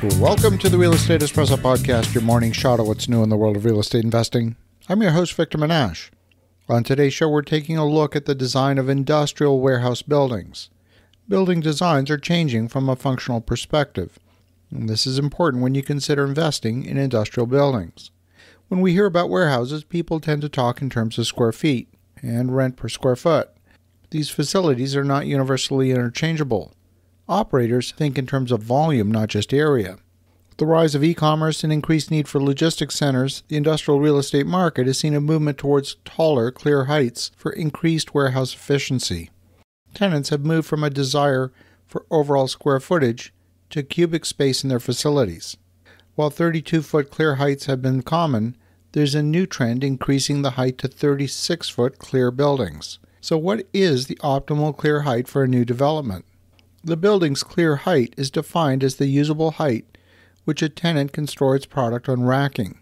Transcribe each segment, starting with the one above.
Welcome to the Real Estate Espresso Podcast, your morning shot of what's new in the world of real estate investing. I'm your host, Victor Menasce. On today's show, we're taking a look at the design of industrial warehouse buildings. Building designs are changing from a functional perspective, and this is important when you consider investing in industrial buildings. When we hear about warehouses, people tend to talk in terms of square feet and rent per square foot. These facilities are not universally interchangeable. Operators think in terms of volume, not just area. With the rise of e-commerce and increased need for logistics centers, the industrial real estate market has seen a movement towards taller, clear heights for increased warehouse efficiency. Tenants have moved from a desire for overall square footage to cubic space in their facilities. While 32-foot clear heights have been common, there's a new trend increasing the height to 36-foot clear buildings. So what is the optimal clear height for a new development? The building's clear height is defined as the usable height which a tenant can store its product on racking.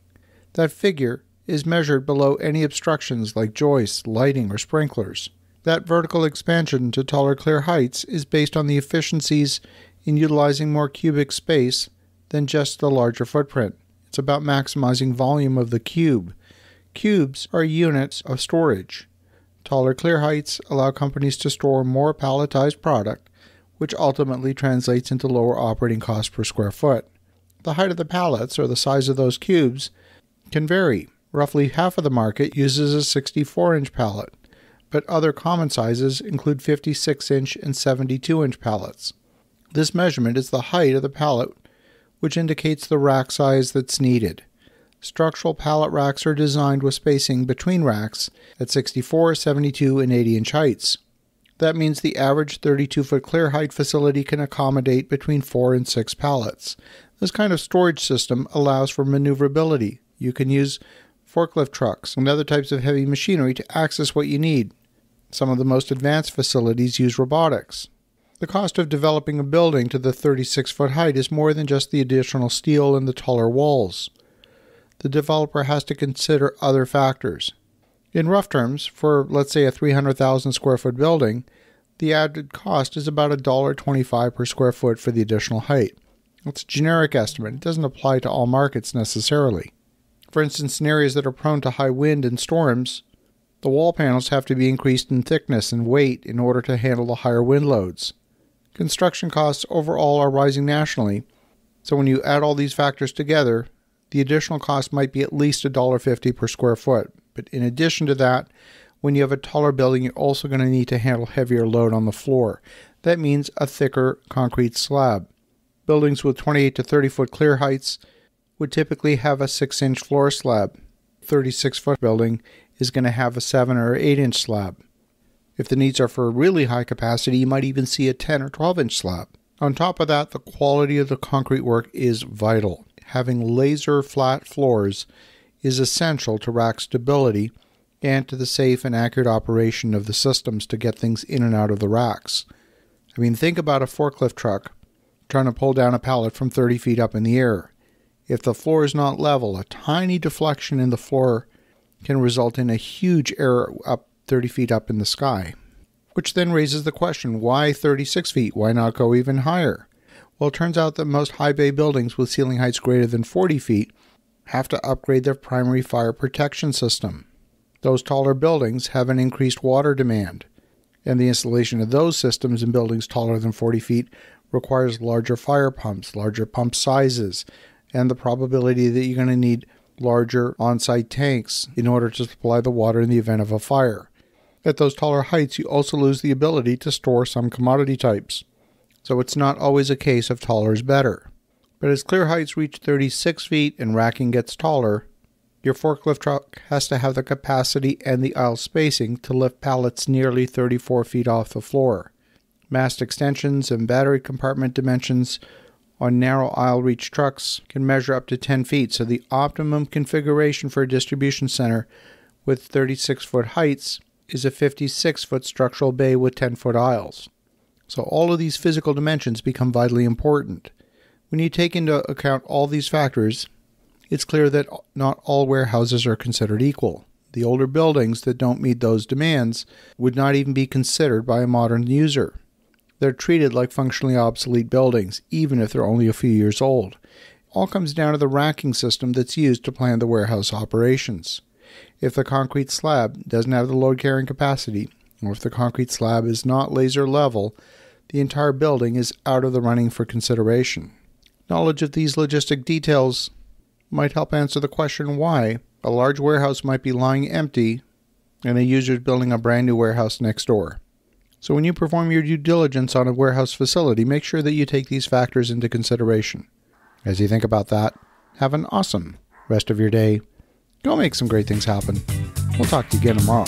That figure is measured below any obstructions like joists, lighting, or sprinklers. That vertical expansion to taller clear heights is based on the efficiencies in utilizing more cubic space than just the larger footprint. It's about maximizing volume of the cube. Cubes are units of storage. Taller clear heights allow companies to store more palletized product, which ultimately translates into lower operating costs per square foot. The height of the pallets, or the size of those cubes, can vary. Roughly half of the market uses a 64-inch pallet, but other common sizes include 56-inch and 72-inch pallets. This measurement is the height of the pallet, which indicates the rack size that's needed. Structural pallet racks are designed with spacing between racks at 64, 72, and 80-inch heights. That means the average 32-foot clear height facility can accommodate between 4 and 6 pallets. This kind of storage system allows for maneuverability. You can use forklift trucks and other types of heavy machinery to access what you need. Some of the most advanced facilities use robotics. The cost of developing a building to the 36-foot height is more than just the additional steel and the taller walls. The developer has to consider other factors. In rough terms, for let's say a 300,000 square foot building, the added cost is about $1.25 per square foot for the additional height. It's a generic estimate. It doesn't apply to all markets necessarily. For instance, in areas that are prone to high wind and storms, the wall panels have to be increased in thickness and weight in order to handle the higher wind loads. Construction costs overall are rising nationally, so when you add all these factors together, the additional cost might be at least $1.50 per square foot. But in addition to that, when you have a taller building, you're also going to need to handle heavier load on the floor. That means a thicker concrete slab. Buildings with 28 to 30-foot clear heights would typically have a 6-inch floor slab. A 36-foot building is going to have a 7 or 8-inch slab. If the needs are for really high capacity, you might even see a 10 or 12-inch slab. On top of that, the quality of the concrete work is vital. Having laser flat floors is essential to rack stability and to the safe and accurate operation of the systems to get things in and out of the racks. I mean, think about a forklift truck trying to pull down a pallet from 30 feet up in the air. If the floor is not level, a tiny deflection in the floor can result in a huge error up 30 feet up in the sky. Which then raises the question, why 36 feet? Why not go even higher? Well, it turns out that most high bay buildings with ceiling heights greater than 40 feet have to upgrade their primary fire protection system. Those taller buildings have an increased water demand, and the installation of those systems in buildings taller than 40 feet requires larger fire pumps, larger pump sizes, and the probability that you're going to need larger on-site tanks in order to supply the water in the event of a fire. At those taller heights, you also lose the ability to store some commodity types. So it's not always a case of taller is better. But as clear heights reach 36 feet and racking gets taller, your forklift truck has to have the capacity and the aisle spacing to lift pallets nearly 34 feet off the floor. Mast extensions and battery compartment dimensions on narrow aisle reach trucks can measure up to 10 feet, so the optimum configuration for a distribution center with 36-foot heights is a 56-foot structural bay with 10-foot aisles. So all of these physical dimensions become vitally important. When you take into account all these factors, it's clear that not all warehouses are considered equal. The older buildings that don't meet those demands would not even be considered by a modern user. They're treated like functionally obsolete buildings, even if they're only a few years old. All comes down to the racking system that's used to plan the warehouse operations. If the concrete slab doesn't have the load carrying capacity, or if the concrete slab is not laser level, the entire building is out of the running for consideration. Knowledge of these logistic details might help answer the question why a large warehouse might be lying empty and a user is building a brand new warehouse next door. So when you perform your due diligence on a warehouse facility, make sure that you take these factors into consideration. As you think about that, have an awesome rest of your day. Go make some great things happen. We'll talk to you again tomorrow.